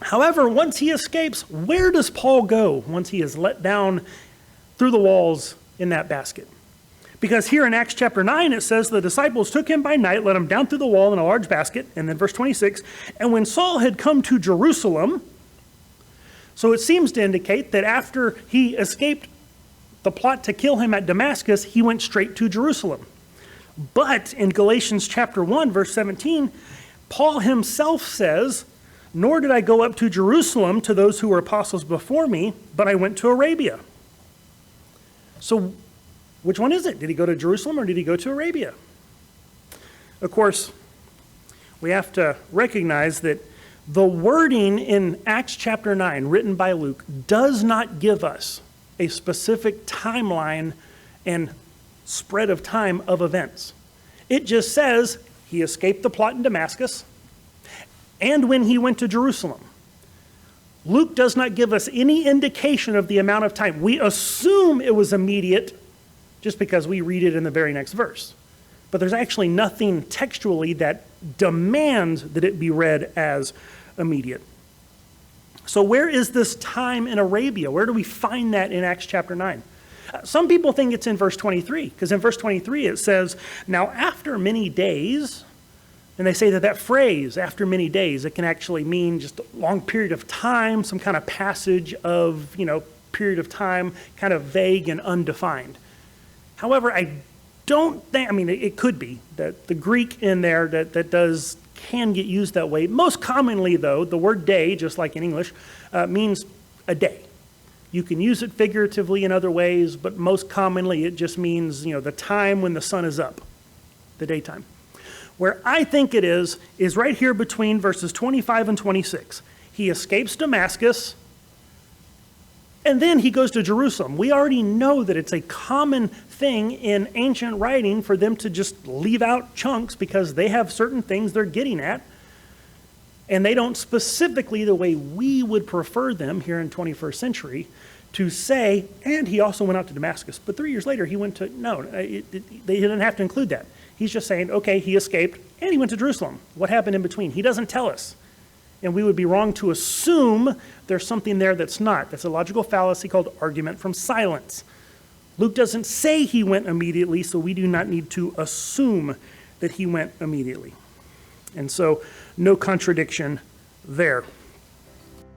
However, once he escapes, where does Paul go once he is let down through the walls in that basket? Because here in Acts chapter 9, it says the disciples took him by night, let him down through the wall in a large basket. And then verse 26, and when Saul had come to Jerusalem, so it seems to indicate that after he escaped the plot to kill him at Damascus, he went straight to Jerusalem. But in Galatians chapter 1, verse 17, Paul himself says, nor did I go up to Jerusalem to those who were apostles before me, but I went to Arabia. So which one is it? Did he go to Jerusalem or did he go to Arabia? Of course, we have to recognize that the wording in Acts chapter 9, written by Luke, does not give us a specific timeline and spread of time of events. It just says he escaped the plot in Damascus and when he went to Jerusalem. Luke does not give us any indication of the amount of time. We assume it was immediate just because we read it in the very next verse. But there's actually nothing textually that demands that it be read as immediate. So where is this time in Arabia? Where do we find that in Acts chapter 9? Some people think it's in verse 23, because in verse 23 it says, now after many days, and they say that phrase, after many days, it can actually mean just a long period of time, some kind of passage of, period of time, kind of vague and undefined. However, I don't think, it could be that the Greek in there can get used that way. Most commonly, though, the word day, just like in English, means a day. You can use it figuratively in other ways, but most commonly it just means, the time when the sun is up, the daytime. Where I think it is right here between verses 25 and 26. He escapes Damascus, and then he goes to Jerusalem. We already know that it's a common thing in ancient writing for them to just leave out chunks because they have certain things they're getting at, and they don't specifically, the way we would prefer them here in 21st century, to say, and he also went out to Damascus. But 3 years later, he went to, they didn't have to include that. He's just saying, okay, he escaped, and he went to Jerusalem. What happened in between? He doesn't tell us. And we would be wrong to assume there's something there that's not. That's a logical fallacy called argument from silence. Luke doesn't say he went immediately, so we do not need to assume that he went immediately. And so, no contradiction there.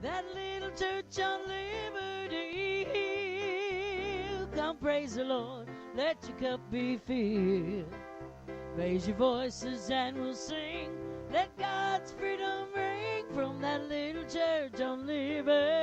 That little church on Liberty Hill, come praise the Lord, let your cup be filled. Raise your voices and we'll sing, let God's freedom ring from that little church on Liberty.